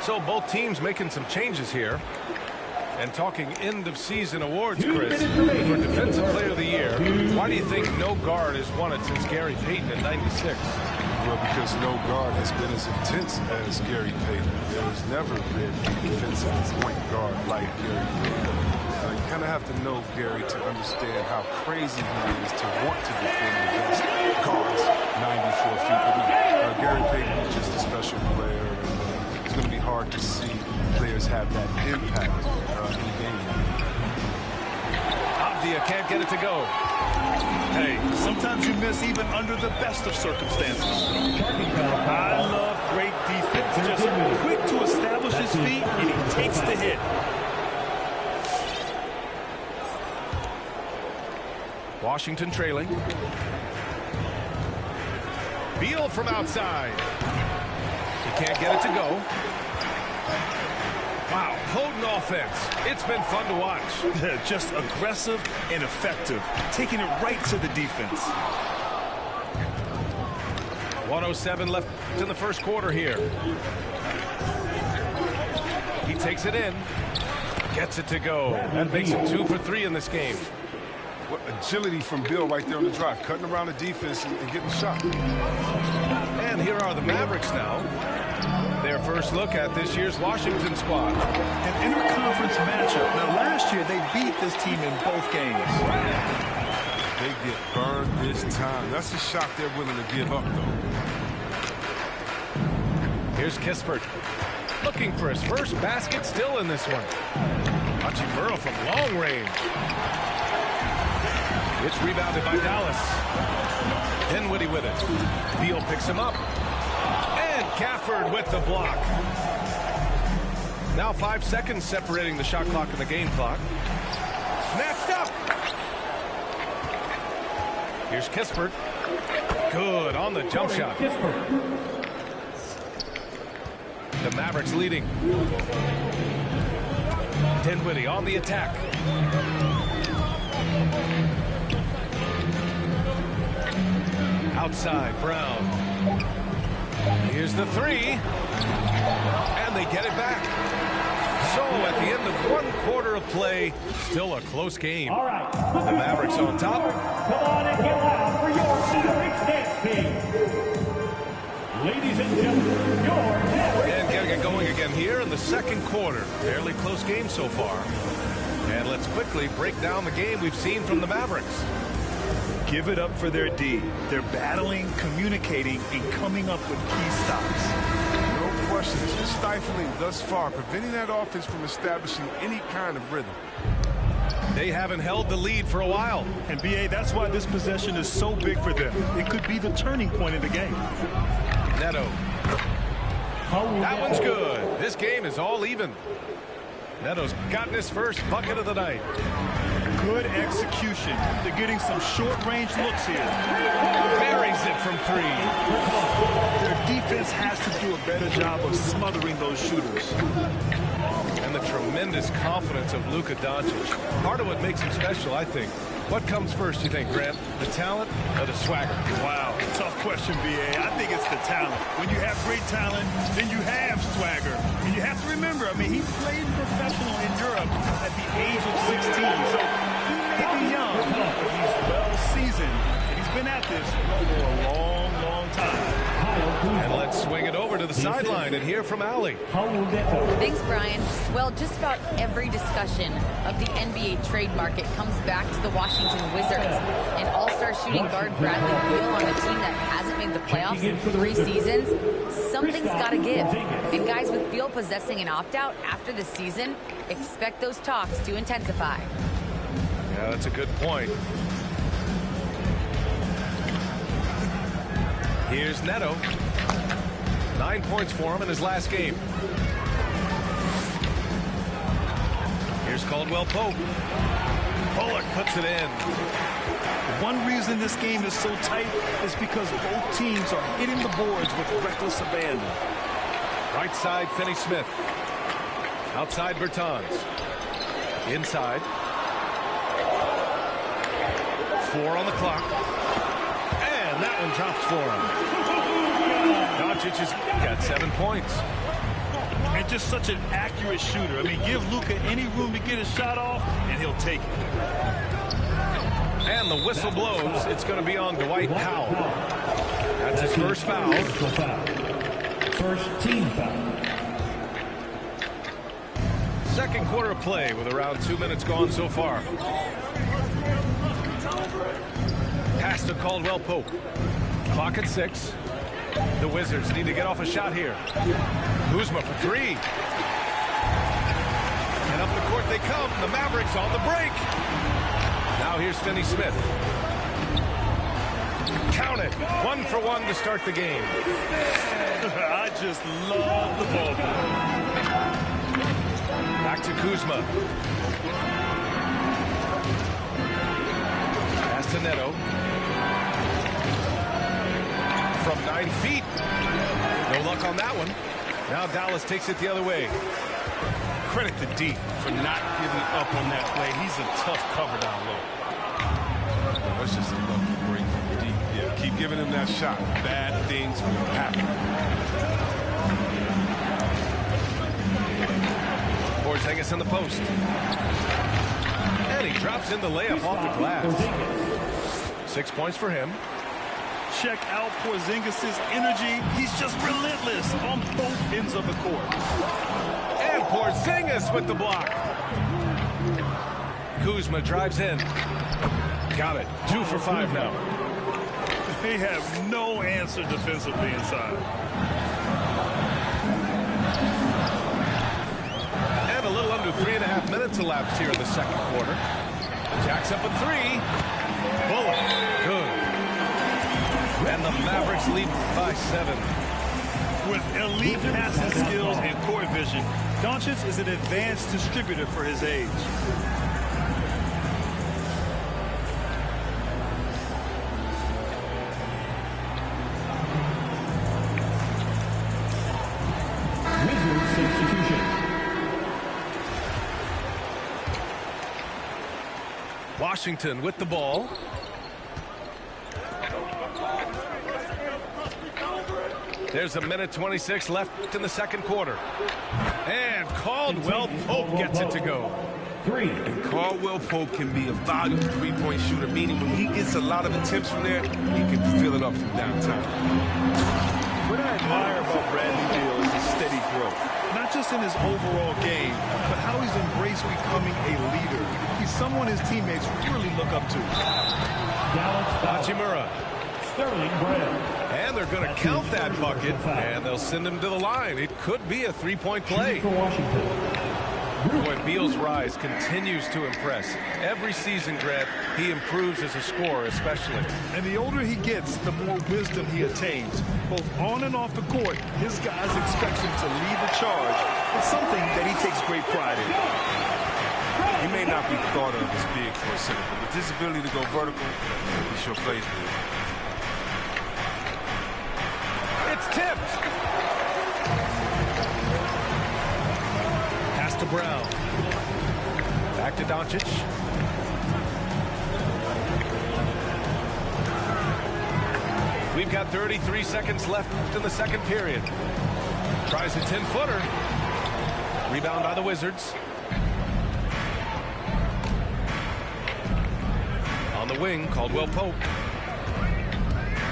So both teams making some changes here. And talking end-of-season awards, Chris, for Defensive Player of the Year, why do you think no guard has won it since Gary Payton in '96? Well, because no guard has been as intense as Gary Payton. There's never been a defensive point guard like Gary Payton. You kind of have to know Gary to understand how crazy he is to want to defend against guards 94 feet. But Gary Payton is just a special player. And, it's going to be hard to see players have that impact in the game. Avdia can't get it to go. Hey, sometimes you miss even under the best of circumstances. I love great defense. Just quick to establish his feet, and he takes the hit. Washington trailing. Beal from outside. He can't get it to go. Wow, potent offense. It's been fun to watch. Just aggressive and effective, taking it right to the defense. 1:07 left in the first quarter here. He takes it in. Gets it to go. That makes him 2 for 3 in this game. What agility from Bill right there on the drive, cutting around the defense and getting shot. And here are the Mavericks now. Their first look at this year's Washington squad. An interconference matchup. Now, last year, they beat this team in both games. They get burned this time. That's a shot they're willing to give up, though. Here's Kispert. Looking for his first basket still in this one. Hachimura from long range. It's rebounded by Dallas. Dinwiddie with it. Beal picks him up. And Gafford with the block. Now 5 seconds separating the shot clock and the game clock. Snatched up. Here's Kispert. Good on the jump shot. The Mavericks leading. Dinwiddie on the attack. Outside, Brown. Here's the three. And they get it back. So at the end of 1 quarter of play, still a close game. All right. The Mavericks on top. Come on and get loud for your Mavericks dance team. Ladies and gentlemen, your Mavericks. And getting it going again here in the second quarter. Fairly close game so far. And let's quickly break down the game we've seen from the Mavericks. Give it up for their D. They're battling, communicating, and coming up with key stops. No question. It's been stifling thus far, preventing that offense from establishing any kind of rhythm. They haven't held the lead for a while. And, B.A., that's why this possession is so big for them. It could be the turning point in the game. Neto. That one's good. This game is all even. Neto's gotten his first bucket of the night. Good execution. They're getting some short-range looks here. Buries it from 3. Their defense has to do a better job of smothering those shooters. And the tremendous confidence of Luka Doncic. Part of what makes him special, I think. What comes first, you think, Grant? The talent or the swagger? Wow, tough question, B.A. I think it's the talent. When you have great talent, then you have swagger. And you have to remember, I mean, he played professional in Europe at the age of 16. So he may be young, but he's well-seasoned. And he's been at this for a long, long time. And let's swing it over to the sideline and hear from Allie. Thanks, Brian. Well, just about every discussion of the NBA trade market comes back to the Washington Wizards. And all-star shooting guard Bradley Beal on a team that hasn't made the playoffs in 3 seasons. Something's got to give. And guys, with Beal possessing an opt-out after the season, expect those talks to intensify. Yeah, that's a good point. Here's Neto. 9 points for him in his last game. Here's Caldwell Pope. Bullock puts it in. One reason this game is so tight is because both teams are hitting the boards with reckless abandon. Right side, Finney-Smith. Outside, Bertans. Inside. 4 on the clock. And that one drops for him. Doncic has got 7 points. And just such an accurate shooter. I mean, give Luka any room to get his shot off, and he'll take it. And the whistle blows. It's going to be on Dwight Powell. That's his first foul. First team foul. Second quarter of play with around 2 minutes gone so far. Pass to Caldwell Pope. Clock at 6. The Wizards need to get off a shot here. Kuzma for 3. And up the court they come. The Mavericks on the break. Now here's Finney Smith. Count it. 1 for 1 to start the game. I just love the ball. Back to Kuzma. Pass to Neto. From 9 feet. No luck on that one. Now Dallas takes it the other way. Credit to D for not giving up on that play. He's a tough cover down low. That's just a lucky break from D. Yeah, keep giving him that shot. Bad things will happen. Porzingis in the post. And he drops in the layup off the glass. 6 points for him. Check out Porzingis' energy. He's just relentless on both ends of the court. And Porzingis with the block. Kuzma drives in. Got it. 2 for 5 now. They have no answer defensively inside. And a little under 3.5 minutes elapsed here in the second quarter. Jacks up a 3. Bullock. Good. And the Mavericks lead by 7. With elite passing skills and court vision, Doncic is an advanced distributor for his age. Wizards substitution. Washington with the ball. There's a minute 26 left in the second quarter. And Caldwell Pope gets it to go. 3. And Caldwell Pope can be a valuable three-point shooter, meaning when he gets a lot of attempts from there, he can fill it up from downtown. What I admire about Bradley Beal is his steady growth. Not just in his overall game, but how he's embraced becoming a leader. He's someone his teammates really look up to. Dallas Hachimura. Sterling Brown. And they're going to count that bucket, and they'll send him to the line. It could be a three-point play. For Washington. Boy, Beal's rise continues to impress. Every season, Grant, he improves as a scorer, especially. And the older he gets, the more wisdom he attains. Both on and off the court, his guys expect him to lead the charge. It's something that he takes great pride in. He may not be thought of as big for a center, but with his ability to go vertical, he sure plays good. It's tipped. Pass to Brown. Back to Doncic. We've got 33 seconds left in the second period. Tries a 10-footer. Rebound by the Wizards. On the wing, Caldwell Pope.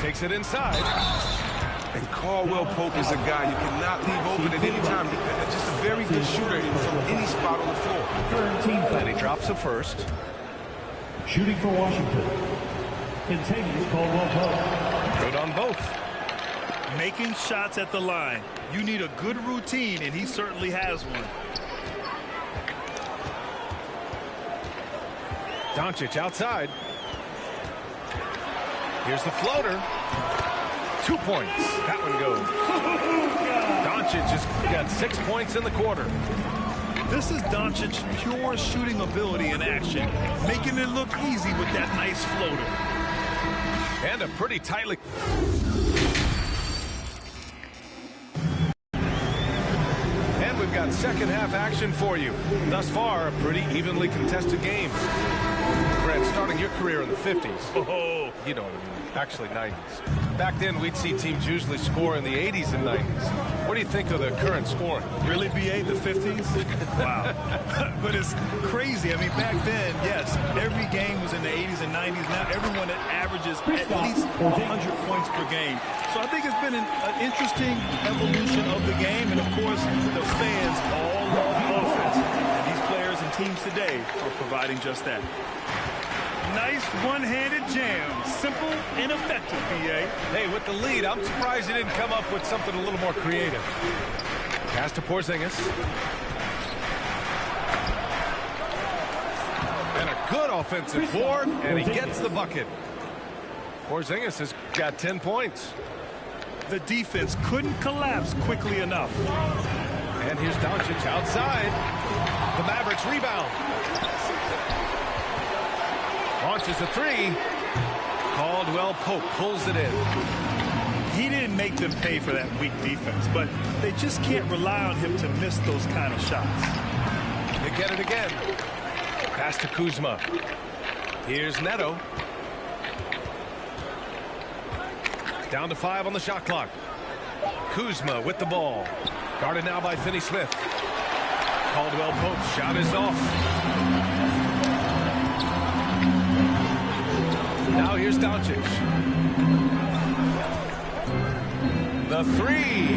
Takes it inside. And Caldwell Pope is a guy you cannot leave open at any time. Just a very good shooter from any spot on the floor. And he drops the first. Shooting for Washington. Continues Caldwell Pope. Good on both. Making shots at the line. You need a good routine, and he certainly has one. Doncic outside. Here's the floater. 2 points. That one goes. Doncic just got 6 points in the quarter. This is Doncic's pure shooting ability in action, making it look easy with that nice floater. And a pretty tightly... And we've got second half action for you. Thus far, a pretty evenly contested game. Brett, starting your career in the 50s. Oh, You know what I mean. Actually, 90s. Back then, we'd see teams usually score in the 80s and 90s. What do you think of the current scoring? Really, BA, the 50s? Wow. But it's crazy. I mean, back then, yes, every game was in the 80s and 90s. Now everyone averages at least 100 points per game. So I think it's been an interesting evolution of the game. And, of course, the fans all love offense. And these players and teams today are providing just that. Nice one-handed jam. Simple and effective, BA. Hey, with the lead, I'm surprised he didn't come up with something a little more creative. Pass to Porzingis. And a good offensive board, and he gets the bucket. Porzingis has got 10 points. The defense couldn't collapse quickly enough. And here's Doncic outside. The Mavericks rebound. Launches a three. Caldwell Pope pulls it in. He didn't make them pay for that weak defense, but they just can't rely on him to miss those kind of shots. They get it again. Pass to Kuzma. Here's Neto. Down to 5 on the shot clock. Kuzma with the ball. Guarded now by Finney-Smith. Caldwell Pope's shot is off. Now here's Doncic. The three.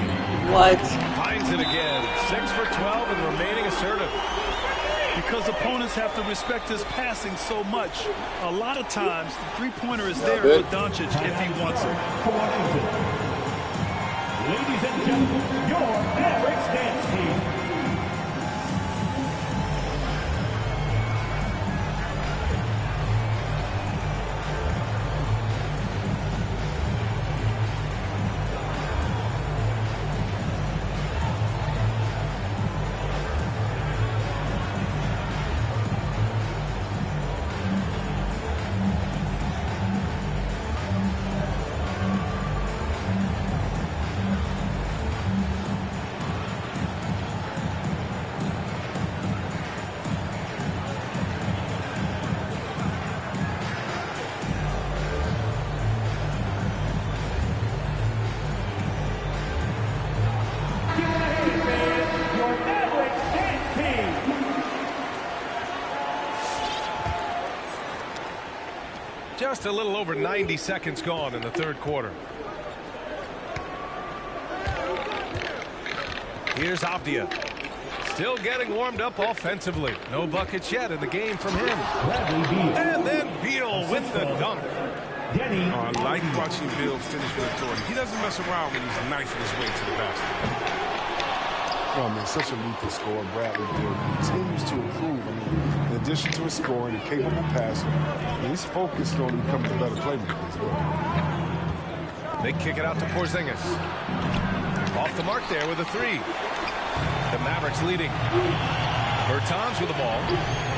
What? Finds it again. 6 for 12 and remaining assertive. Because opponents have to respect his passing so much, a lot of times the three-pointer is there for Doncic if he wants it. Ladies and gentlemen, your Mavericks dance team. Just a little over 90 seconds gone in the third quarter. Here's Avdia. Still getting warmed up offensively. No buckets yet in the game from him. And then Beal with the dunk. I like watching Beal finish with authority. He doesn't mess around when he's knifing his way to the basket. Oh, man, such a lethal scorer. Bradley Beal continues to improve. I mean, in addition to his scoring and capable passing, he's focused on becoming a better playmaker as well. They kick it out to Porzingis. Off the mark there with a three. The Mavericks leading. Bertans with the ball.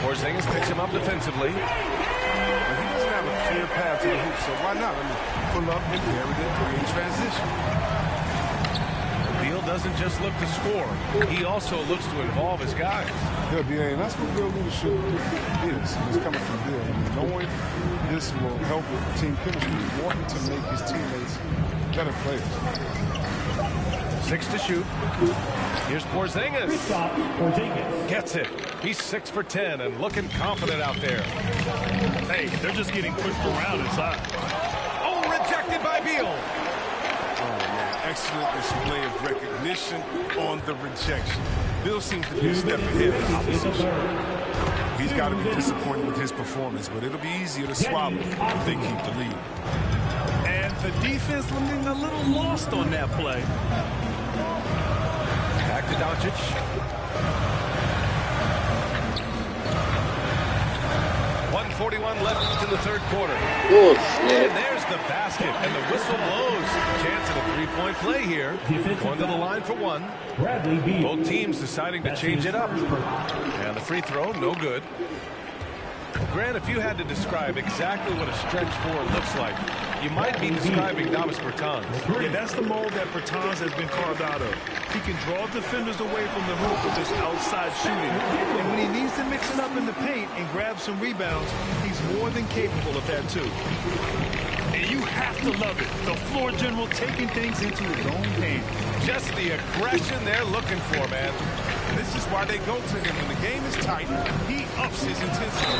Porzingis picks him up defensively. And he doesn't have a clear path to the hoop, so why not? I mean, pull up and bury it in transition. Beal doesn't just look to score. He also looks to involve his guys. Yeah, BA, and that's what Beal leadership is. It's coming from Beal. I mean, knowing this will help with team chemistry, wanting to make his teammates better players. 6 to shoot. Here's Porzingis. Gets it. He's 6 for 10 and looking confident out there. Hey, they're just getting pushed around inside. Oh, rejected by Beal. Excellent display of recognition on the rejection. Bill seems to be a step ahead of the opposition. He's got to be disappointed with his performance, but it'll be easier to swallow if they keep the lead. And the defense looking a little lost on that play. Back to Doncic. 1:41 left in the third quarter. Oh, shit. And there's the basket, and the whistle blows. Chance at a three-point play here. Going to the line for one. Both teams deciding to change it up. And the free throw, no good. Grant, if you had to describe exactly what a stretch four looks like, you might be describing Davis Bertans. Yeah, that's the mold that Bertans has been carved out of. He can draw defenders away from the hoop with his outside shooting. And when he needs to mix it up in the paint and grab some rebounds, he's more than capable of that too. And you have to love it. The floor general taking things into his own hands. Just the aggression they're looking for, man. This is why they go to him. When the game is tight, he ups his intensity.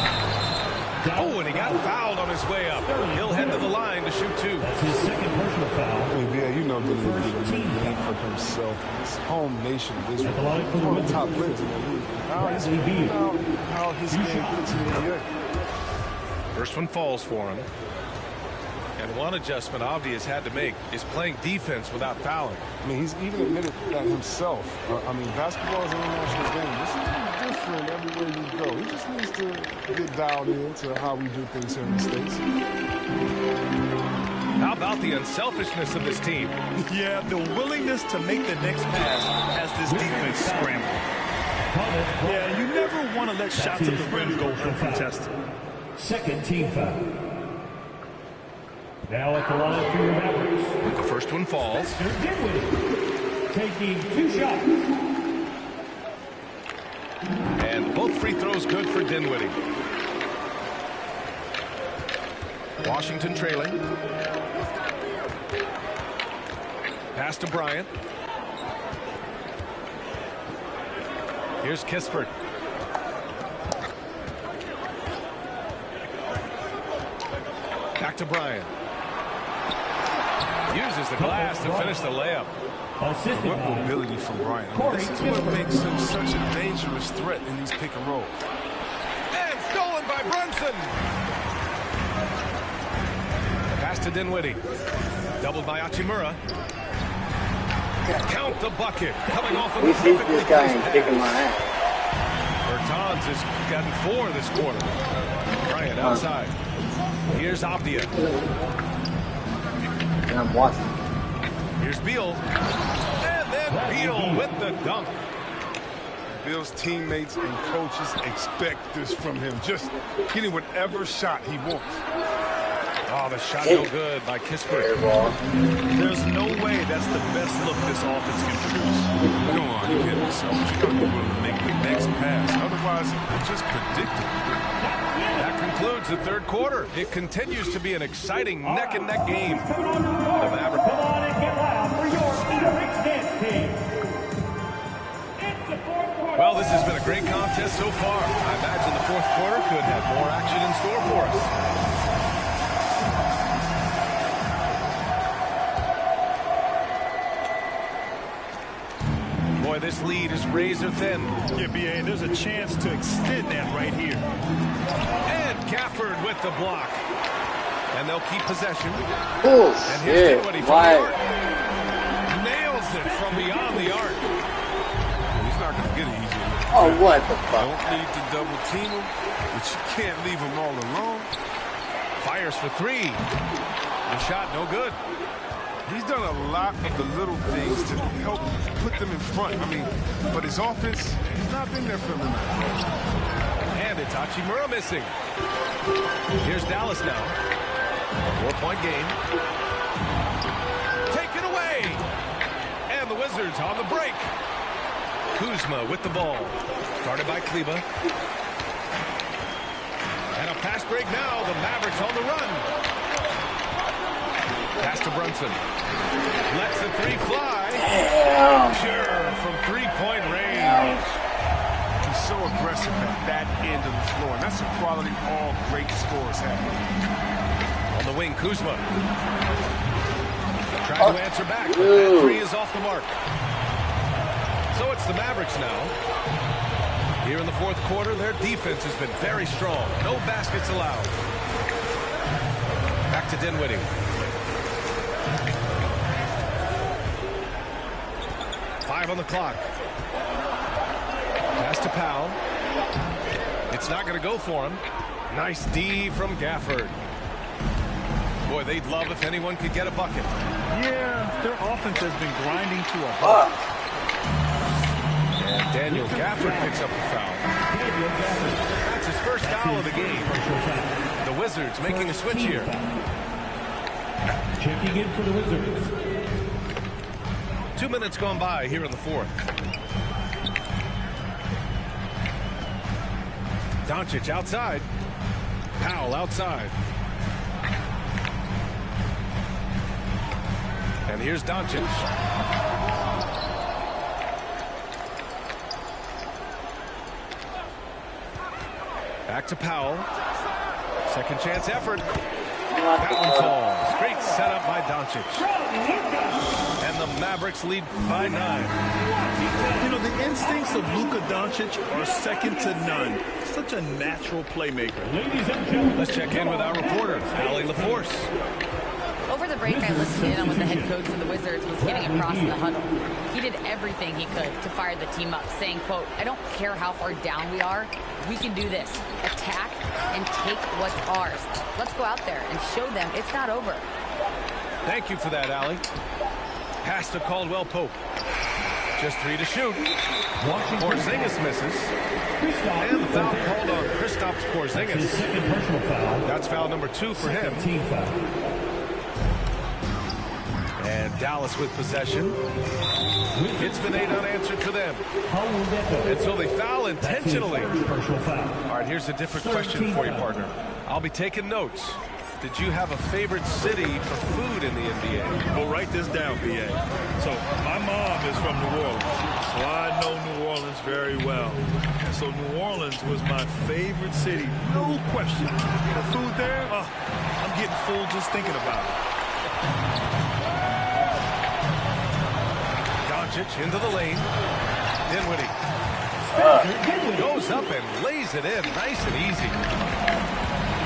Oh, and he got fouled on his way up. He'll head to the line to shoot 2. That's his second personal foul. I mean, yeah, you know, the First team name foul. for himself. His home nation of Israel. At the line for the One of the top Wizards. players in the league. Bradley Beal. How his game fits in the NBA. First one falls for him. And one adjustment Avdi has had to make is playing defense without fouling. I mean, he's even admitted that himself. I mean, basketball is an international game. This is different everywhere you go. He just needs to get dialed into how we do things here in the States. How about the unselfishness of this team? Yeah, the willingness to make the next pass has this defense scrambling. Yeah, you never want to let shots at the rim go uncontested. Second team foul. Now at the line for your Mavericks. The first one falls. Dinwiddie taking 2 shots. And both free throws good for Dinwiddie. Washington trailing. Pass to Bryant. Here's Kispert. Back to Bryant. Uses the glass to finish the layup. Assisted What by mobility from Bryant. I mean, Corey this is what Kispert. makes him such a dangerous threat in these pick and rolls. And stolen by Brunson. Pass to Dinwiddie. Doubled by Hachimura. Count the bucket. Coming off of We the see perfectly this guy placed ain't pass. kicking my ass. Bertans has gotten 4 this quarter. Bryant outside. Here's Avdia. And I'm watching. Here's Beal. And then Beal with the dunk. Bill's teammates and coaches expect this from him. Just getting whatever shot he wants. Oh, the shot no good by Kispert. There's no way that's the best look this offense can produce. Come on, you kidding yourself. You gotta be willing to make the next pass. Otherwise, it's just predictable. That concludes the third quarter. It continues to be an exciting neck-and-neck game. The Mavericks. Come on and get loud for your Mavericks dance team. It's the fourth quarter. Well, this has been a great contest so far. I imagine the fourth quarter could have more action in store for us. Boy, this lead is razor thin. Yeah, BA, there's a chance to extend that right here. And Gafford with the block. And they'll keep possession. Oh, And here's shit. Dinwiddie from the Why? arc. Nails it from beyond the arc. He's not gonna get it easy. Oh, what the fuck? Don't need to double team him, but you can't leave him all alone. Fires for 3. The shot no good. He's done a lot of the little things to help put them in front. I mean, but his offense has not been there for him tonight. And it's Hachimura missing. Here's Dallas now. A 4-point game. Taken away. And the Wizards on the break. Kuzma with the ball. Guarded by Kleba. And a fast break now. The Mavericks on the run. Pass to Brunson. Lets the 3 fly. Sure, from 3-point range. He's so aggressive at that end of the floor. And that's a quality all great scorers have. On the wing, Kuzma. Trying to answer back, but that 3 is off the mark. So it's the Mavericks now. Here in the fourth quarter, their defense has been very strong. No baskets allowed. Back to Dinwiddie. Five on the clock. Pass to Powell. It's not going to go for him. Nice D from Gafford. Boy, they'd love if anyone could get a bucket. Yeah, their offense has been grinding to a halt. And Daniel Gafford picks up the foul. That's his first foul of the game. The Wizards making a switch here. Checking in for the Wizards. 2 minutes gone by here in the fourth. Doncic outside. Powell outside. And here's Doncic. Back to Powell. Second chance effort. That one falls. Great setup by Doncic. And the Mavericks lead by 9. You know, the instincts of Luka Doncic are second to none. Such a natural playmaker. Let's check in with our reporter, Allie LaForce. Over the break, I listened in on what the head coach of the Wizards was getting across in the huddle. He did everything he could to fire the team up, saying, quote, "I don't care how far down we are. We can do this. Attack and take what's ours. Let's go out there and show them it's not over." Thank you for that, Allie. Pass to Caldwell Pope. Just 3 to shoot. Porzingis misses. And the foul called on Kristaps Porzingis. That's foul number 2 for him. And Dallas with possession. It's been 8 unanswered for them. And so they foul intentionally. All right, here's a different question for you, partner. I'll be taking notes. Did you have a favorite city for food in the NBA? Well, write this down, B.A. So my mom is from New Orleans, so I know New Orleans very well. And so New Orleans was my favorite city, no question. The food there, oh, I'm getting full just thinking about it. Doncic into the lane. Dinwiddie goes up and lays it in, nice and easy.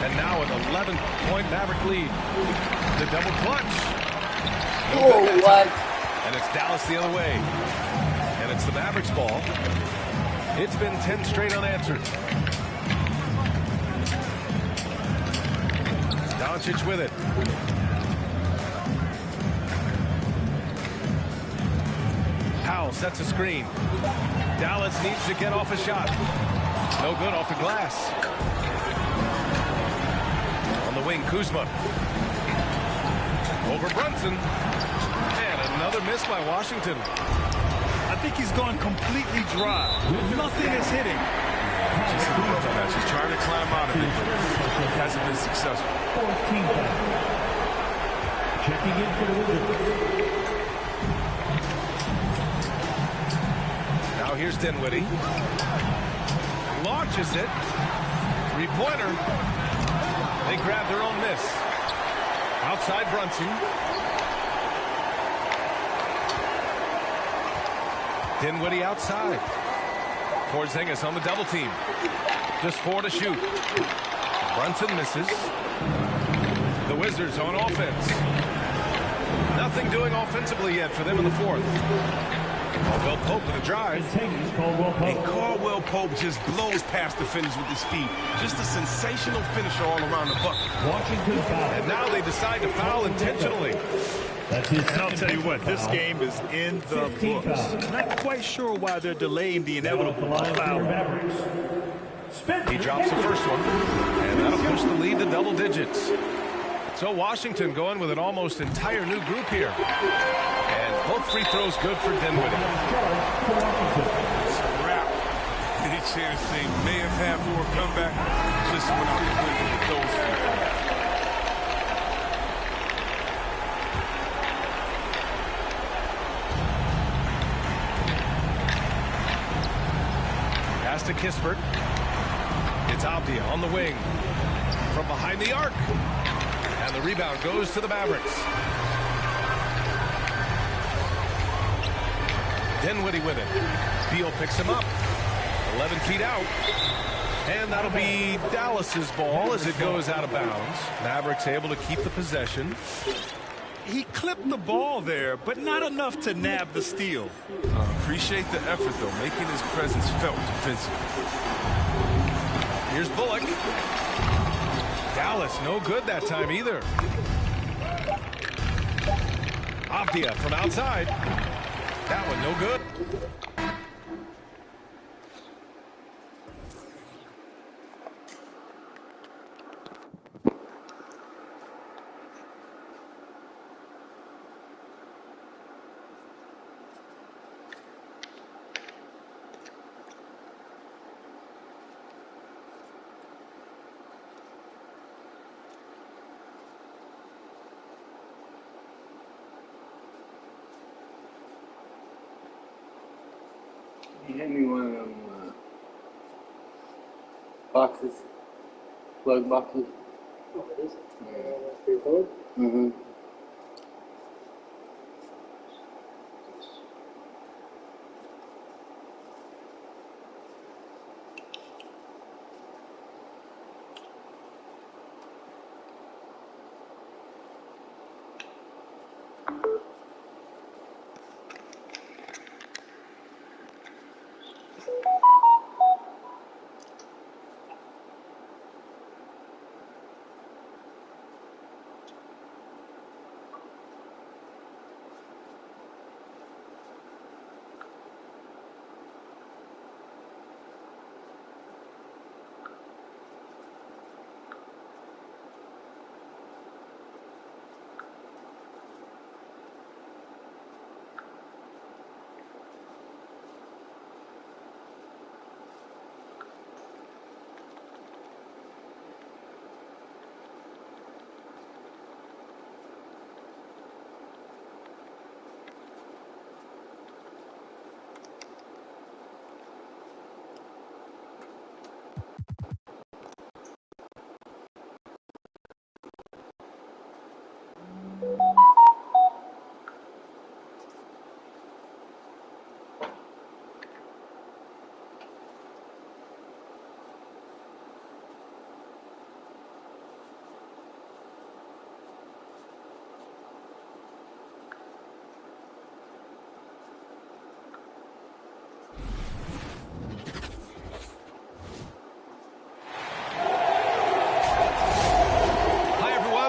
And now an 11-point Maverick lead. The double clutch. Oh, what? And it's Dallas the other way. And it's the Mavericks ball. It's been 10 straight unanswered. Doncic with it. Powell sets a screen. Dallas needs to get off a shot. No good off the glass. On the wing, Kuzma. Over Brunson. And another miss by Washington. I think he's gone completely dry. Nothing is hitting. Just a rough patch. He's trying to climb out of it, but hasn't been successful. Checking in for the Wizards. Now here's Dinwiddie. Launches it. Three-pointer. They grab their own miss. Outside Brunson. Dinwiddie outside. Porzingis on the double team. Just 4 to shoot. Brunson misses. The Wizards on offense. Nothing doing offensively yet for them in the fourth. Caldwell Pope with a drive. And Caldwell Pope just blows past defenders with his feet. Just a sensational finisher all around the bucket. And now they decide to foul intentionally. And I'll tell you what, this game is in the books. Not quite sure why they're delaying the inevitable foul. He drops the first one, and that'll push the lead to double digits. So Washington going with an almost entire new group here. And both free throws good for Dinwiddie. It's a wrap. Any chance they may have had for a comeback, just went out the window with those free throws. Pass to Kispert. It's Avdia on the wing. From behind the arc. And the rebound goes to the Mavericks. Dinwiddie with it. Beal picks him up. 11 feet out. And that'll be Dallas's ball as it goes out of bounds. Mavericks able to keep the possession. He clipped the ball there, but not enough to nab the steal. Appreciate the effort, though, making his presence felt defensively. Here's Bullock. Dallas no good that time either. Avdia from outside. That one no good. You hand me one of them boxes, plug boxes. Oh, it is? For your phone? Mm-hmm.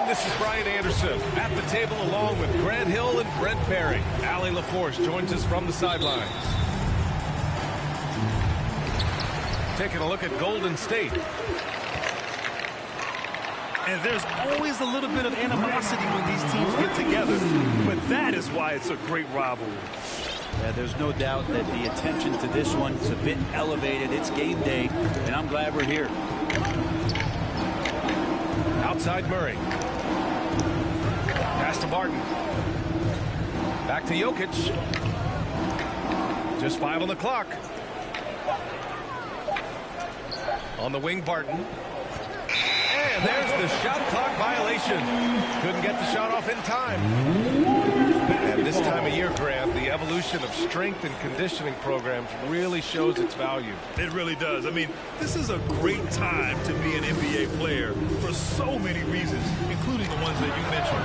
This is Brian Anderson at the table along with Grant Hill and Brent Barry. Allie LaForce joins us from the sidelines. Taking a look at Golden State. And there's always a little bit of animosity when these teams get together. But that is why it's a great rivalry. Yeah, there's no doubt that the attention to this one is a bit elevated. It's game day, and I'm glad we're here. Outside Murray. Pass to Barton. Back to Jokic. Just 5 on the clock. On the wing, Barton. And there's the shot clock violation. Couldn't get the shot off in time. And this time of year, Grant, the evolution of strength and conditioning programs really shows its value. It really does. I mean, this is a great time to be an NBA player for so many reasons, including the ones that you mentioned.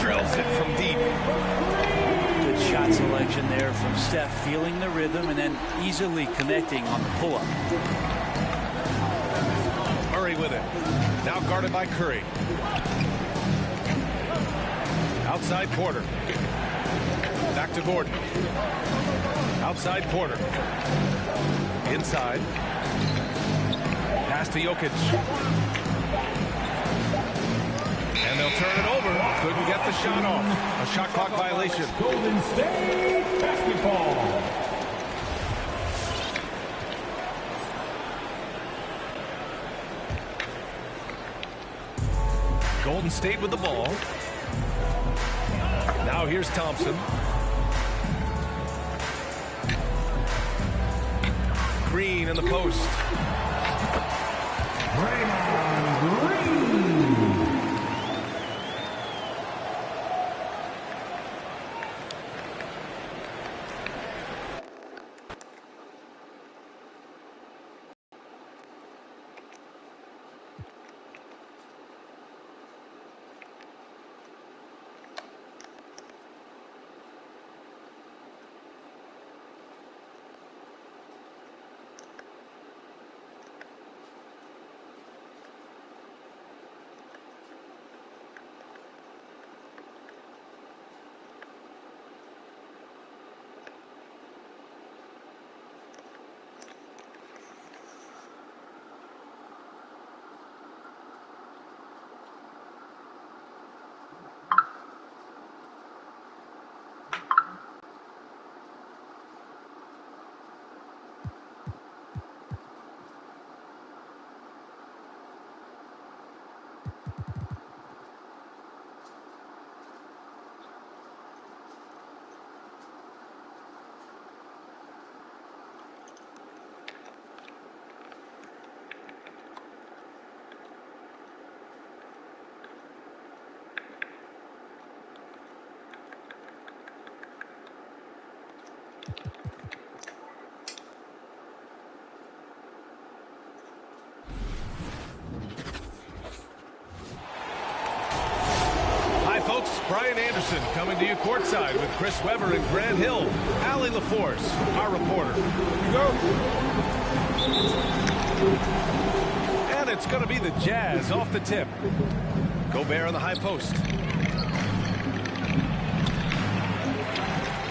Drills it from deep. Good shot selection there from Steph, feeling the rhythm and then easily connecting on the pull-up. Murray with it. Now guarded by Curry. Outside Porter. Back to Gordon. Outside Porter. Inside. Pass to Jokic. And they'll turn it over. Couldn't get the shot off. A shot clock violation. Golden State basketball. Golden State with the ball. Now here's Thompson. Green in the post. Draymond Green. Hi, folks. Brian Anderson coming to you courtside with Chris Webber and Grant Hill. Allie LaForce, our reporter. Here we go. And it's going to be the Jazz off the tip. Gobert on the high post.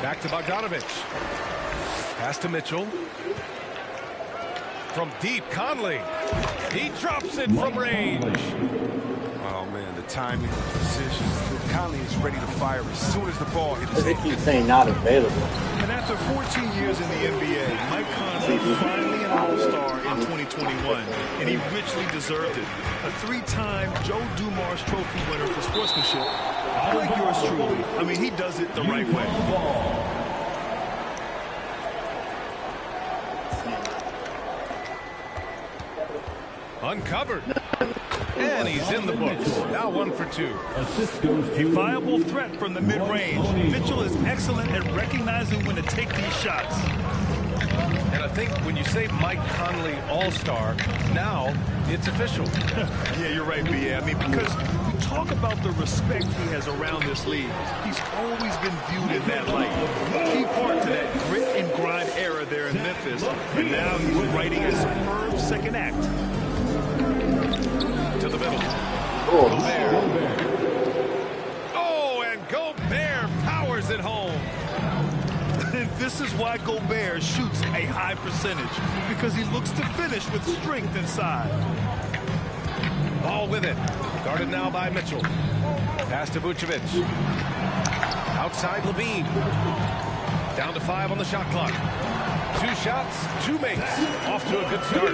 Back to Bogdanovich. Pass to Mitchell. From deep, Conley. He drops it from range. Oh, man, the timing, the precision. Conley is ready to fire as soon as the ball hits his They hand. keep saying not available. And after 14 years in the NBA, Mike Conley finally an All-Star in 2021, and he richly deserved it. A 3-time Joe Dumars Trophy winner for sportsmanship, like yours truly. I mean, he does it the right way. Uncovered. And he's in the books. Now 1 for 2. A viable threat from the mid-range. Mitchell is excellent at recognizing when to take these shots. And I think when you say Mike Conley All-Star, now it's official. Yeah, you're right, B.A. I mean, because we talk about the respect he has around this league. He's always been viewed in that light. A key part to that grit and grind era there in Memphis. And now he's writing a superb second act. To the middle. Oh, Gobert. Oh, and Gobert powers it home. And this is why Gobert shoots a high percentage, because he looks to finish with strength inside. Ball with it. Guarded now by Mitchell. Pass to Vucevic. Outside Levine. Down to 5 on the shot clock. 2 shots, 2 makes. Off to a good start.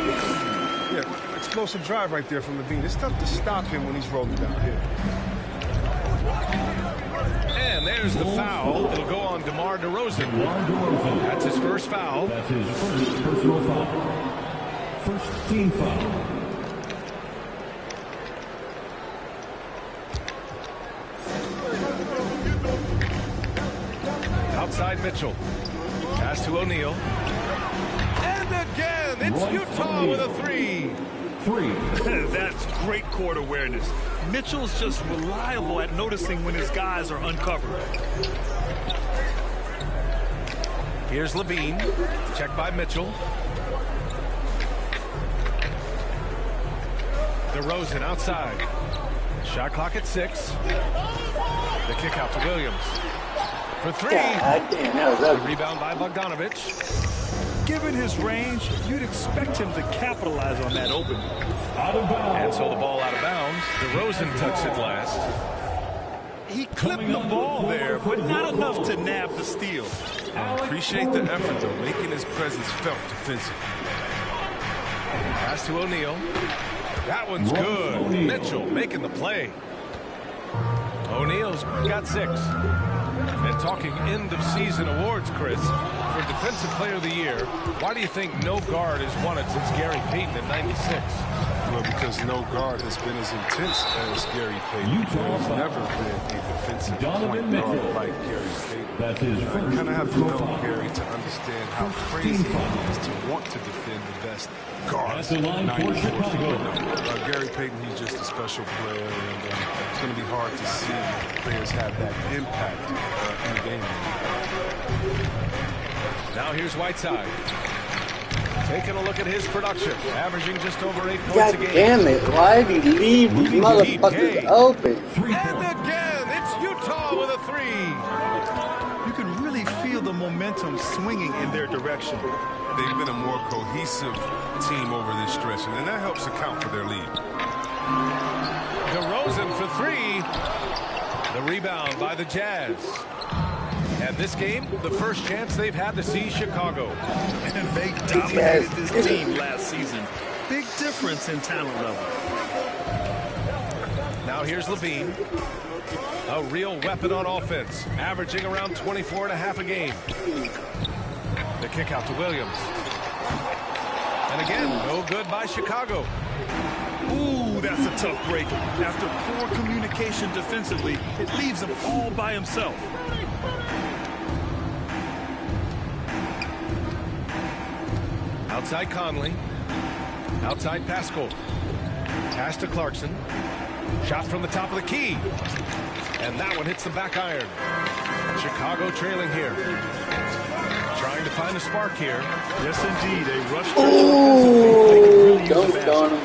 Yeah, explosive drive right there from Levine. It's tough to stop him when he's rolling downhill. And there's the foul. It'll go on DeMar DeRozan. That's his first foul. That's his first personal foul. First team foul. Outside Mitchell. Pass to O'Neal. And again, it's Utah with a 3. That's great court awareness. Mitchell's just reliable at noticing when his guys are uncovered. Here's Levine. Checked by Mitchell. DeRozan outside. Shot clock at 6. The kick out to Williams. For 3. God damn, that was The ugly. rebound by Bogdanovich. Given his range, you'd expect him to capitalize on that opening. And so the ball out of bounds. DeRozan tucks it last. He clipped the ball there, but not enough to nab the steal. I appreciate the effort, though, making his presence felt defensively. Pass to O'Neal. That one's good. Mitchell making the play. O'Neal's got 6. And talking end-of-season awards, Chris, for Defensive Player of the Year, why do you think no guard has won it since Gary Payton in '96? Well, because no guard has been as intense as Gary Payton. There's never been a defensive point guard like Gary Payton. That's his I first kind of have to know personal foul. Gary to understand how crazy it is to want to defend the best guard. That's the line for Chicago. Gary Payton, he's just a special player, and it's going to be hard to see players have that impact in the game. Now here's Whiteside. Taking a look at his production, averaging just over 8 points God a game. damn it, why did he leave these motherfuckers open? And again, it's Utah with a 3. You can really feel the momentum swinging in their direction. They've been a more cohesive team over this stretch, and that helps account for their lead. DeRozan for 3. The rebound by the Jazz. And this game, the first chance they've had to see Chicago. And they dominated this team last season. Big difference in talent level. Now here's Levine. A real weapon on offense, averaging around 24.5 a game. The kick out to Williams. And again, no good by Chicago. Ooh, that's a tough break. After poor communication defensively, it leaves him all by himself. Outside Conley. Outside Pascal. Pass to Clarkson. Shot from the top of the key. And that one hits the back iron. Chicago trailing here. Trying to find a spark here. Yes, indeed. A rush. Don't darn him.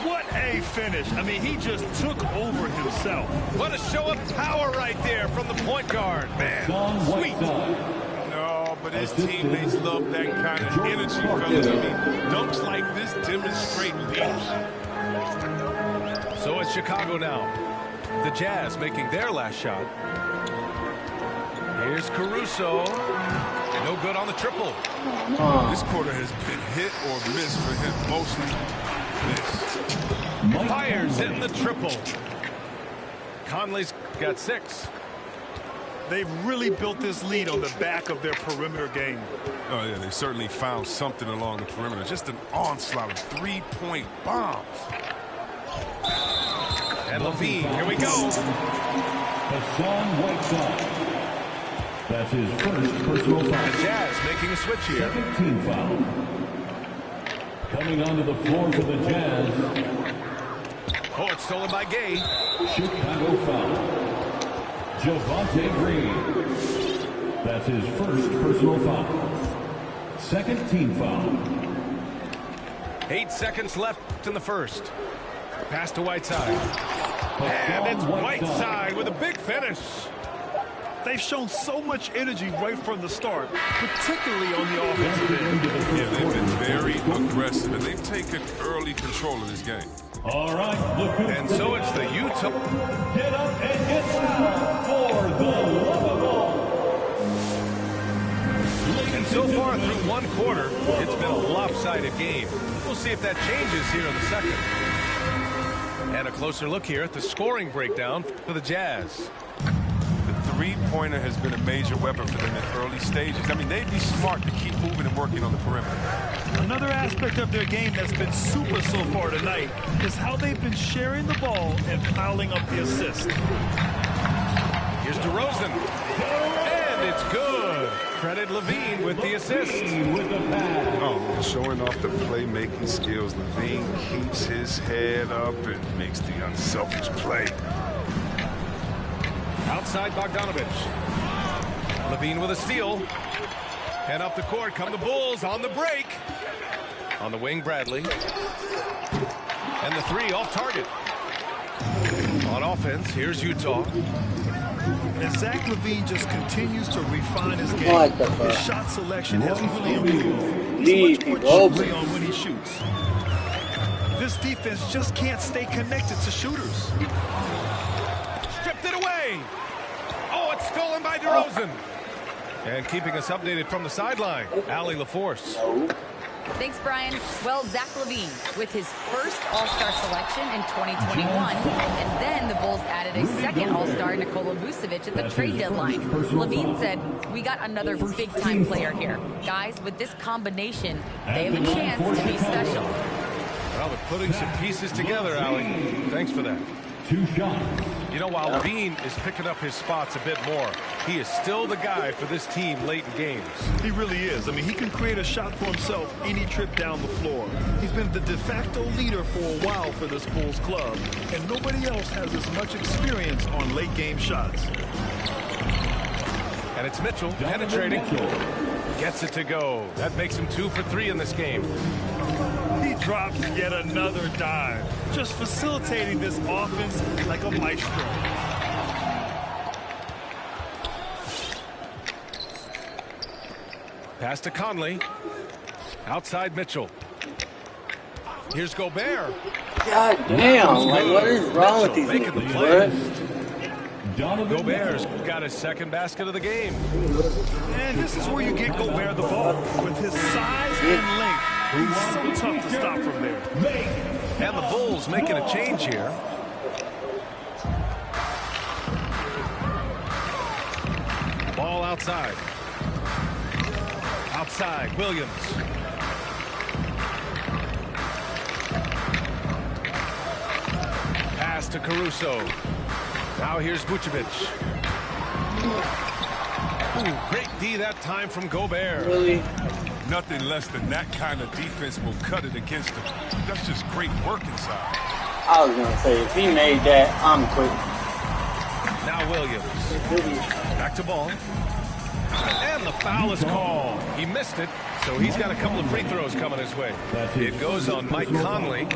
What a finish. I mean, he just took over himself. What a show of power right there from the point guard. Man, sweet. No, but his teammates love that kind of energy, fellas. I mean, dunks like this demonstrate leadership. So it's Chicago now. The Jazz making their last shot. Here's Caruso. No good on the triple. This quarter has been hit or miss for him. Mostly miss. Fires in the triple. Conley's got 6. They've really built this lead on the back of their perimeter game. Oh, yeah, they certainly found something along the perimeter. Just an onslaught of three-point bombs. And Levine, here we go. Hassan Whiteside. That's his first personal foul. The Jazz making a switch here. Second team foul. Coming onto the floor for the Jazz. Oh, it's stolen by Gay. Chicago foul. Javonte Green. That's his first personal foul. Second team foul. 8 seconds left in the first. Pass to Whiteside. And it's Whiteside with a big finish. They've shown so much energy right from the start, particularly on the offensive end. Yeah, they've been very aggressive, and they've taken early control of this game. All right, look. And so it's the Utah. Get up and get down for the love of all. And so far through one quarter, it's been a lopsided game. We'll see if that changes here in the second. And a closer look here at the scoring breakdown for the Jazz. The three-pointer has been a major weapon for them in early stages. I mean, they'd be smart to keep moving and working on the perimeter. Another aspect of their game that's been super so far tonight is how they've been sharing the ball and piling up the assists. Here's DeRozan. And it's good. Credit Levine with the assist. Oh, showing off the playmaking skills. Levine keeps his head up and makes the unselfish play. Outside Bogdanovich. Levine with a steal. And up the court come the Bulls on the break. On the wing, Bradley. And the 3 off target. On offense, here's Utah. And Zach LaVine just continues to refine his game. His shot selection has really improved. He's much more choosy on when he shoots. This defense just can't stay connected to shooters. Stripped it away. Oh, it's stolen by DeRozan. And keeping us updated from the sideline, Allie LaForce. Thanks, Brian. Well, Zach LaVine with his first All-Star selection in 2021, and then the Bulls added a second All-Star, Nikola Vucevic, at the trade deadline. LaVine said, "We got another big-time player here. Guys, with this combination, they have a chance to be special." Well, they're putting some pieces together, Allie. Thanks for that. 2 shots. You know, while Levine is picking up his spots a bit more, he is still the guy for this team late in games. He really is. I mean, he can create a shot for himself any trip down the floor. He's been the de facto leader for a while for this Bulls club, and nobody else has as much experience on late game shots. And it's Mitchell penetrating. Gets it to go. That makes him 2 for 3 in this game. He drops yet another dive, just facilitating this offense like a maestro. Pass to Conley. Outside Mitchell. Here's Gobert. God damn, like what is wrong with these making the niggas, play. bro? Gobert's got his second basket of the game. And this is where you get Gobert the ball. With his size and length, he's so tough to stop from there. And the Bulls making a change here. Ball outside. Outside, Williams. Pass to Caruso. Now here's Vucevic. Ooh, great D that time from Gobert. Really? Nothing less than that kind of defense will cut it against him. That's just great work inside. I was going to say, if he made that, I'm quick. Now Williams. Back to ball. And the foul is called. He missed it, so he's got a couple of free throws coming his way. It goes on Mike Conley.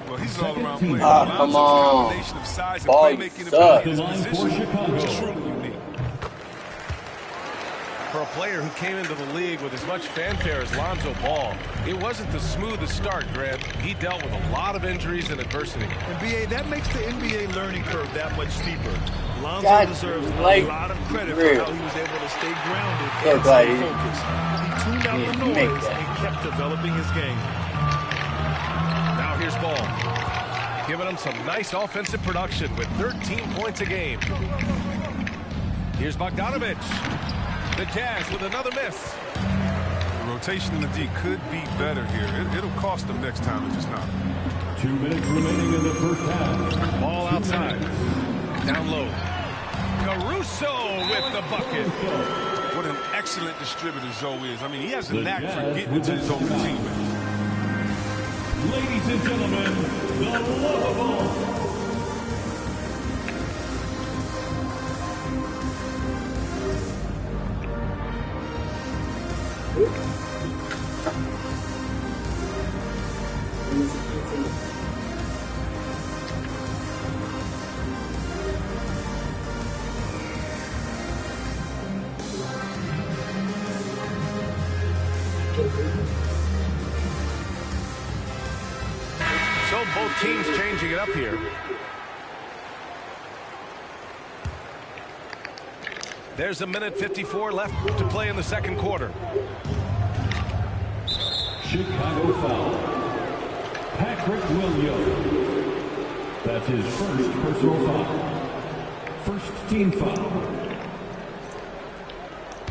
Well, he's an all-around player. Come on. Combination of size and Ball playmaking sucks. ability in his position. Truly unique. For a player who came into the league with as much fanfare as Lonzo Ball, it wasn't the smoothest start, Grant. He dealt with a lot of injuries and adversity. And BA, that makes the NBA learning curve that much steeper. Lonzo deserves a lot of credit for how he was able to stay grounded and stay focused. He tuned out the noise and kept developing his game. Now here's Ball, giving him some nice offensive production with 13 points a game. Here's Bogdanovic. The Jazz with another miss. The rotation in the D could be better here. It'll cost them next time if it's not. 2 minutes remaining in the first half. Ball outside. Down low. Caruso with the bucket. What an excellent distributor Zoe is. I mean, he has a knack for getting to his own teammates. Ladies and gentlemen, the lovable. So both teams changing it up here. There's a minute 54 left to play in the second quarter. Chicago foul. Patrick Williams. That's his first personal foul. First team foul.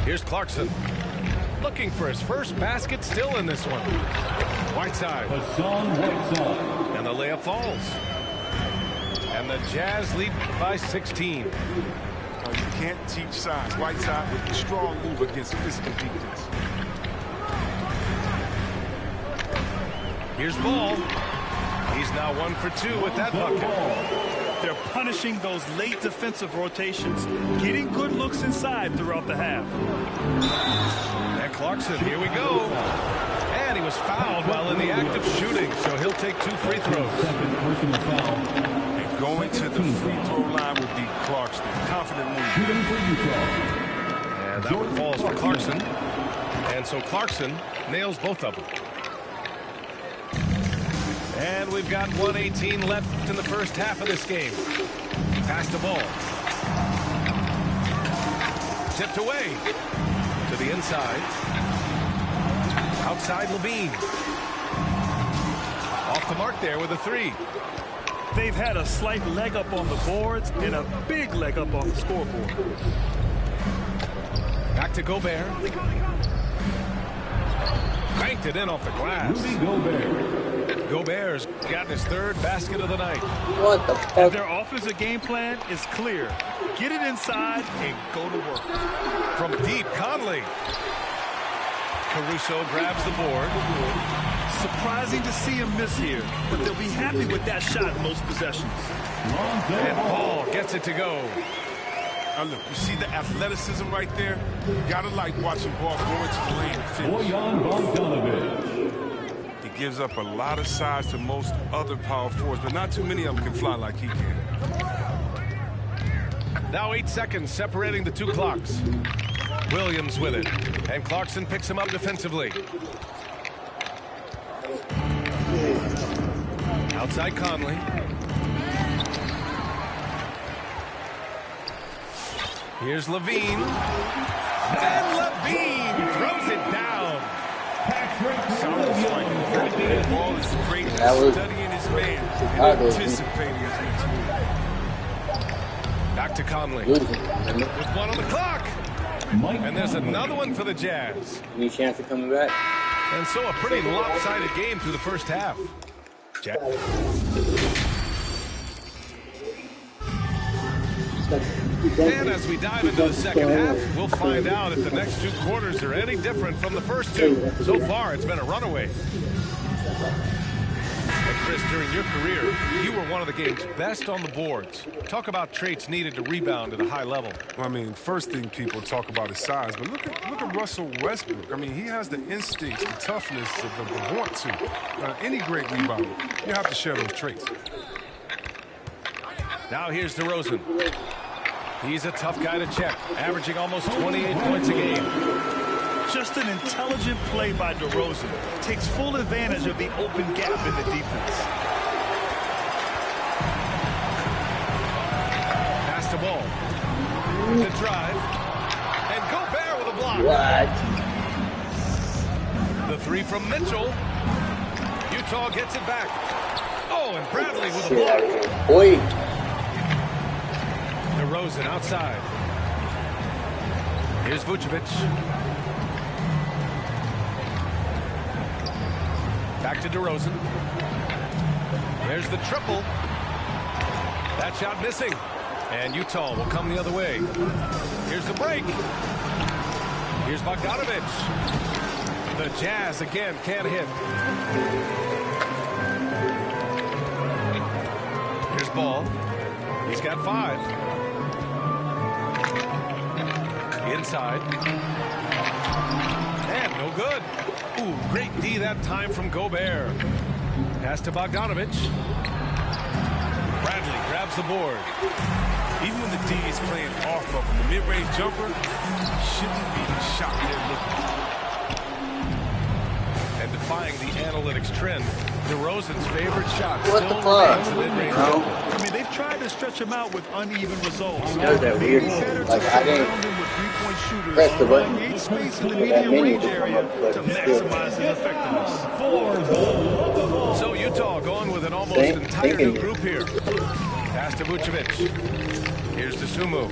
Here's Clarkson. Looking for his first basket, still in this one. Whiteside. Hassan Whiteside. And the layup falls. And the Jazz lead by 16. You can't teach size. Whiteside with a strong move against physical defense. Here's Ball. He's now 1 for 2 with that bucket. They're punishing those late defensive rotations, getting good looks inside throughout the half. And Clarkson, here we go. And he was fouled while in the act of shooting, so he'll take 2 free throws. Second personal foul. And going to the free throw line would be Clarkson. Confident move. Shooting for Utah. And that one falls for Clarkson. And so Clarkson nails both of them. And we've got 1:18 left in the first half of this game. Pass the ball. Tipped away to the inside. Outside Levine. Off the mark there with a 3. They've had a slight leg up on the boards and a big leg up on the scoreboard. Back to Gobert. Banked it in off the glass. Rudy Gobert. Gobert's got his 3rd basket of the night. What the fuck? Their offensive game plan is clear. Get it inside and go to work. From deep, Conley. Caruso grabs the board. Surprising to see him miss here, but they'll be happy with that shot in most possessions. And Ball gets it to go. Now look, you see the athleticism right there? You gotta like watching Ball go into the lane and finish. Bojan Bogdanovic. He gives up a lot of size to most other power forwards, but not too many of them can fly like he can. Now 8 seconds separating the 2 clocks. Williams with it. And Clarkson picks him up defensively. Outside Conley. Here's Levine. And Levine throws it down. Solid striking. That ball is great at studying his man and anticipating his next move. Back to Conley. With 1 on the clock. And there's another one for the Jazz. Any chance of coming back? And so a pretty lopsided game through the first half. Second. And as we dive into the second half, we'll find out if the next two quarters are any different from the first two. So far, it's been a runaway. And Chris, during your career, you were one of the game's best on the boards. Talk about traits needed to rebound at a high level. Well, I mean, first thing people talk about is size, but look at Russell Westbrook. I mean, he has the instincts, the toughness, the want to. Any great rebounder, you have to share those traits. Now here's DeRozan. He's a tough guy to check, averaging almost 28 points a game. Just an intelligent play by DeRozan. Takes full advantage of the open gap in the defense. Pass the ball. The drive. And Gobert with a block. What? The three from Mitchell. Utah gets it back. Oh, and Bradley with a Get out of block. here, boy. DeRozan outside. Here's Vucevic. Back to DeRozan. There's the triple. That shot missing. And Utah will come the other way. Here's the break. Here's Bogdanovic. The Jazz again can't hit. Here's Ball. He's got 5. Inside. And no good. Ooh, great D that time from Gobert. Pass to Bogdanovic. Bradley grabs the board. Even when the D is playing off of him, the mid-range jumper shouldn't be shot there looking. And defying the analytics trend, DeRozan's favorite shot What still the fuck? remains the mid-range Bro. jumper. I mean, they've tried to stretch him out with uneven results. You know that weird Better like to I didn't surround him with three-point shooters press the button. create space in the that medium menu range to come area up, but to still. maximize his effectiveness. So Utah going with an almost Thank- entire new thinking. group here. Pass to Vucevic. Here's to Sumu.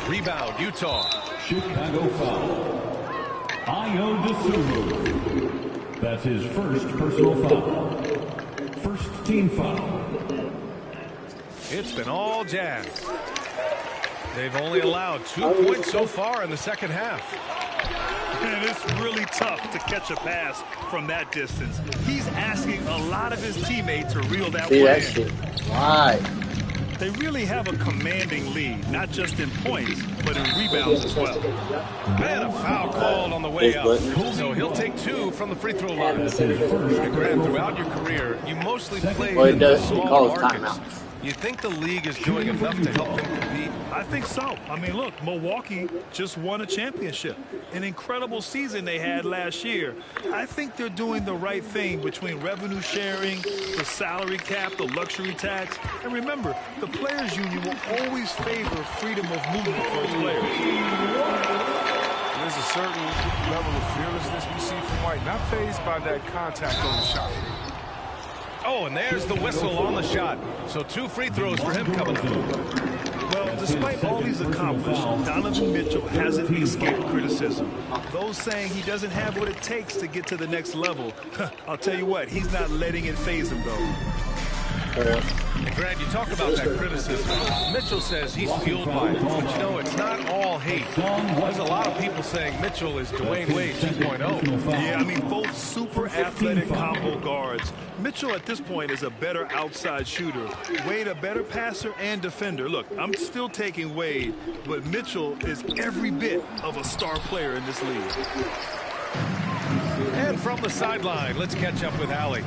Rebound, Utah. Chicago foul. Ayo Dosunmu. That's his first personal foul. First team foul. It's been all Jazz. They've only allowed 2 points so far in the second half. And it's really tough to catch a pass from that distance. He's asking a lot of his teammates to reel that See one that in. shit. Why? They really have a commanding lead, not just in points, but in rebounds as well. And a foul called on the way Big up. button. So he'll take 2 from the free throw line. And Grant, throughout your career, you mostly played Well, it in does. the It smaller calls markets. timeout. You think the league is doing enough to help them compete? I think so. I mean, look, Milwaukee just won a championship. An incredible season they had last year. I think they're doing the right thing between revenue sharing, the salary cap, the luxury tax. And remember, the players' union will always favor freedom of movement for its players. There's a certain level of fearlessness we see from White, not fazed by that contact on the shot. Oh, and there's the whistle on the shot. So 2 free throws for him coming up. Well, despite all he's accomplished, Donovan Mitchell hasn't escaped criticism. Those saying he doesn't have what it takes to get to the next level, I'll tell you what, he's not letting it faze him, though. And Grant, you talk about that criticism. Mitchell says he's fueled by it. But you know, it's not all hate. There's a lot of people saying Mitchell is Dwayne Wade 2.0. Yeah, I mean, both super athletic combo guards. Mitchell at this point is a better outside shooter. Wade a better passer and defender. Look, I'm still taking Wade, but Mitchell is every bit of a star player in this league. And from the sideline, let's catch up with Allie.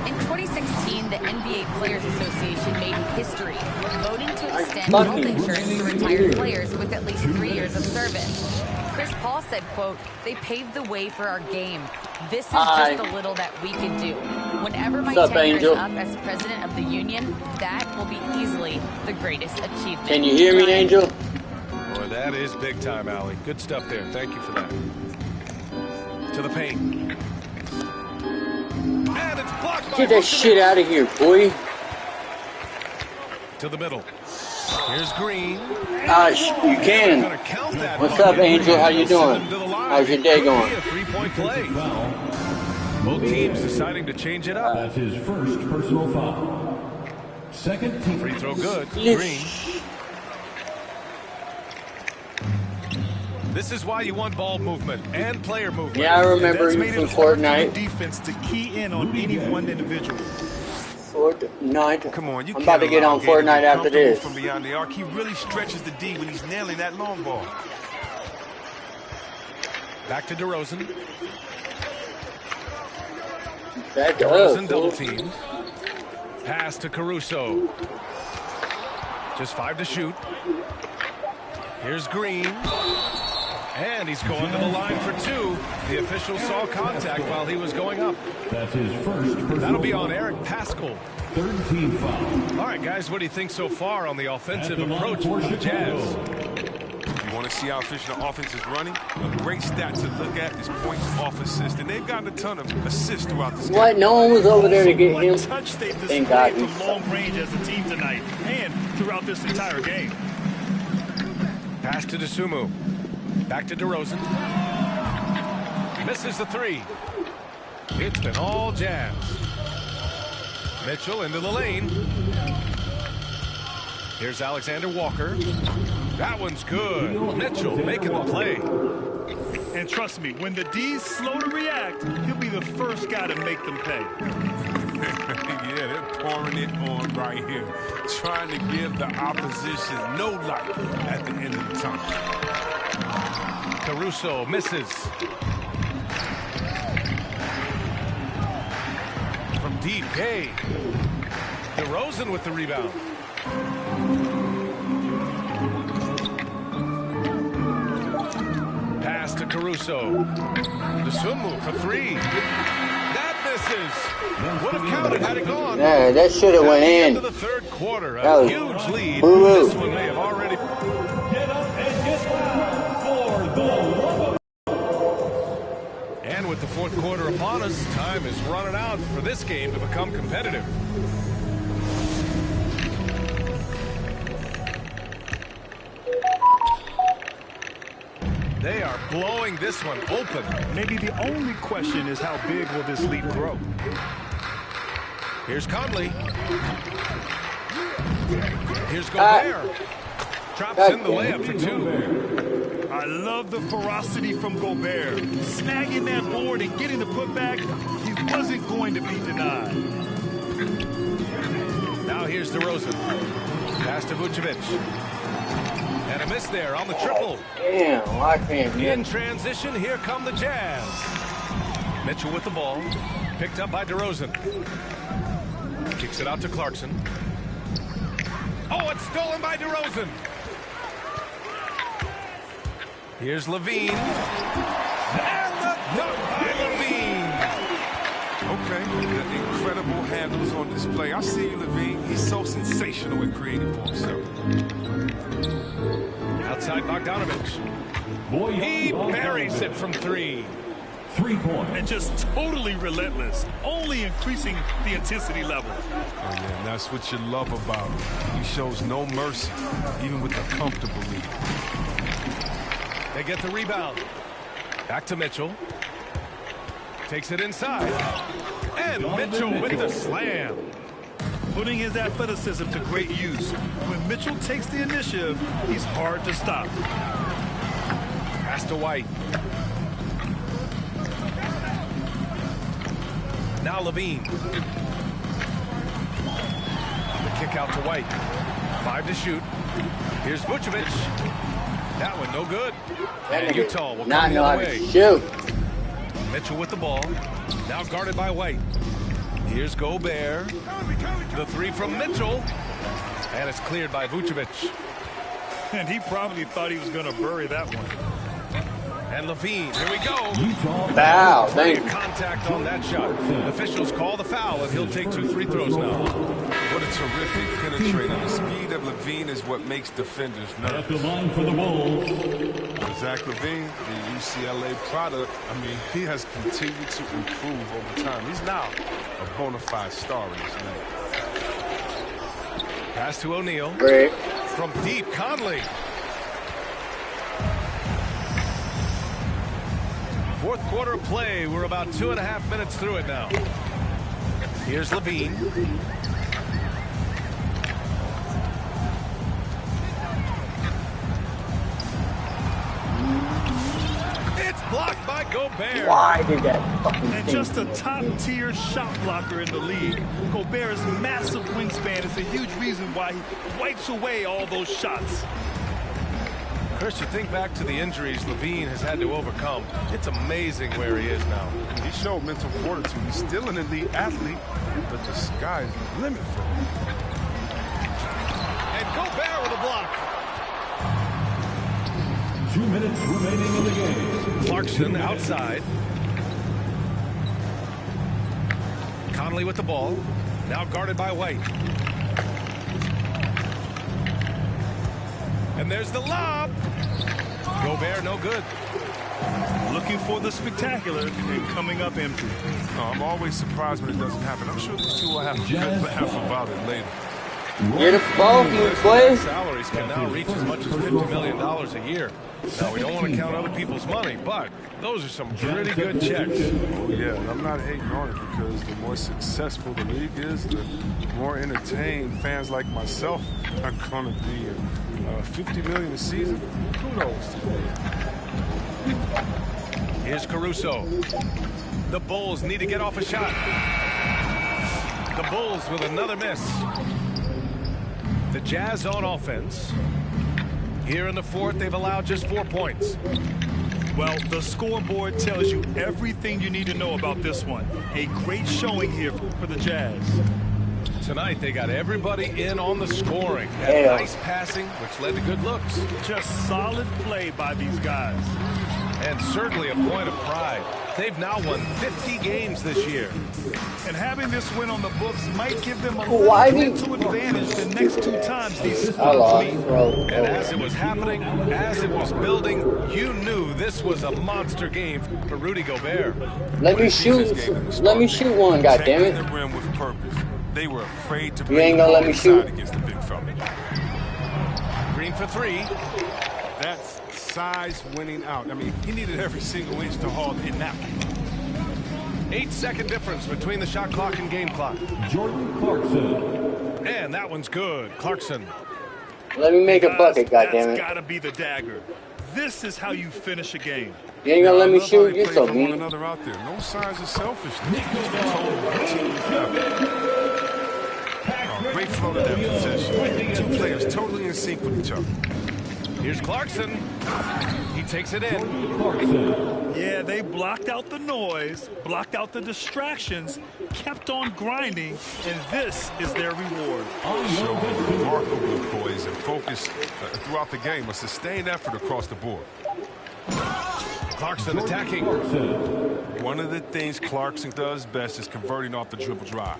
In 2016, the NBA Players Association made history, voting to extend health insurance to retired players with at least 3 years of service. Chris Paul said, quote, "They paved the way for our game. This is just the little that we can do. Whenever my tenure is up as president of the union, that will be easily the greatest achievement." Can you hear me, Angel? Boy, that is big time, Allie. Good stuff there. Thank you for that. To the paint. And it's blocked by Get that shit out of here, boy. to the middle. Here's Green. You can. What's up, Angel? How you doing? How's your day going? A three-point play. Both teams deciding to change it up. That's his first personal foul. Second team. Free throw good. Green. This is why you want ball movement and player movement. Yeah, I remember you from Fortnite. Defense to key in on any one individual. Fortnite. Come on, you I'm about to get on Fortnite after this. From beyond the arc, he really stretches the D when he's nailing that long ball. Back to DeRozan. Back DeRozan up. double team. Pass to Caruso. Just 5 to shoot. Here's Green. And he's going to the line for 2. The official saw contact while he was going up. That's his first personal. That'll be on Eric Paschall. Third team foul. All right, guys, what do you think so far on the offensive approach for the Jazz? You want to see how efficient the offense is running? A great stat to look at is points off assist, and they've gotten a ton of assists throughout this game. What? No one was over there to get him. Touch they've Thank God. displayed from long range as a team tonight and throughout this entire game. Pass to DeSumo. Back to DeRozan. Misses the 3. It's been all Jazz. Mitchell into the lane. Here's Alexander Walker. That one's good. Mitchell making the play. And trust me, when the D's slow to react, he'll be the first guy to make them pay. Yeah, they're pouring it on right here. Trying to give the opposition no life at the end of the tunnel. Caruso misses. From deep, Gay. DeRozan with the rebound. Pass to Caruso. DeSumo for 3. That misses. Would have counted had it gone. Yeah, that should have went in. Into the third quarter, That a was huge lead. boo-boo. This one may have already. Get up and get fouled for the love of. And with the fourth quarter upon us, time is running out for this game to become competitive. They are blowing this one open. Maybe the only question is how big will this lead grow? Here's Conley. Here's Gobert. Drops in the layup for 2. I love the ferocity from Gobert. Snagging that board and getting the putback, he wasn't going to be denied. Now here's DeRozan. Pass to Vucevic. And a miss there on the triple. Damn, I can't get In transition, here come the Jazz. Mitchell with the ball. Picked up by DeRozan. Kicks it out to Clarkson. Oh, it's stolen by DeRozan. Here's Levine. And the dunk by Levine. Okay, the incredible handles on display. I see you, Levine. He's so sensational at creating for himself. Outside Bogdanovich. He buries it from 3. 3 points. And just totally relentless, only increasing the intensity level. Oh, yeah, and that's what you love about him. He shows no mercy, even with a comfortable lead. They get the rebound. Back to Mitchell. Takes it inside. And Mitchell with the slam. Putting his athleticism to great use. When Mitchell takes the initiative, he's hard to stop. Pass to White. Now Levine. The kick out to White. 5 to shoot. Here's Vucevic. That one no good. And Utah will come the other way. Shoot. Mitchell with the ball. Now guarded by White. Here's Gobert. The 3 from Mitchell. And it's cleared by Vucevic. And he probably thought he was going to bury that one. And Levine, here we go. Foul, thank you. Contact on that shot. Officials call the foul, and he'll take 2 free throws now. What a terrific penetrator. The speed of Levine is what makes defenders nervous. At the line for the Wolves. Zach LaVine, the UCLA product, I mean, he has continued to improve over time. He's now a bona fide star in this league. Pass to O'Neal. Great. from deep, Conley. Fourth quarter play. We're about 2.5 minutes through it now. Here's Levine. It's blocked by Gobert. Why did that fucking And just a top-tier shot blocker in the league. Gobert's massive wingspan is a huge reason why he wipes away all those shots. Chris, you think back to the injuries Levine has had to overcome. It's amazing where he is now. He showed mental fortitude. He's still an elite athlete, but the sky's the limit for him. And Gobert with a block. 2 minutes remaining in the game. Clarkson outside. Conley with the ball. Now guarded by White. And there's the lob. Gobert no good. Looking for the spectacular and coming up empty. I'm always surprised when it doesn't happen. I'm sure these two will have a good laugh about it later. Get a ball, you boys. Salaries can now reach as much as $50 million a year. Now, we don't want to count other people's money, but those are some pretty good checks. Oh, yeah, and I'm not hating on it because the more successful the league is, the more entertained fans like myself are going to be. $50 million a season, kudos to them. Here's Caruso. The Bulls need to get off a shot. The Bulls with another miss. The Jazz on offense. Here in the fourth, they've allowed just 4 points. Well, the scoreboard tells you everything you need to know about this one. A great showing here for the Jazz. Tonight, they got everybody in on the scoring. Had nice passing, which led to good looks. Just solid play by these guys. And certainly a point of pride. They've now won 50 games this year. And having this win on the books might give them a little mental advantage the next 2 times these squads meet. And as it was happening, as it was building, you knew this was a monster game for Rudy Gobert. Let me shoot. Let me shoot one, goddammit. The rim with purpose. They were afraid to You ain't gonna let me shoot. against the big fella. Green for 3. That's size winning out. I mean, he needed every single inch to haul in that one. 8-second difference between the shot clock and game clock. Jordan Clarkson. And that one's good. Clarkson. Let me make a bucket, goddammit. That's gotta be the dagger. This is how you finish a game. You ain't gonna let me shoot? You're so one mean. another out there. No signs of selfishness. Total team effort. Great flow to that possession. 2 players totally in sync with each other. Here's Clarkson. He takes it in. Yeah, they blocked out the noise, blocked out the distractions, kept on grinding, and this is their reward. Showing remarkable poise and focus throughout the game. A sustained effort across the board. Clarkson attacking. One of the things Clarkson does best is converting off the dribble drive.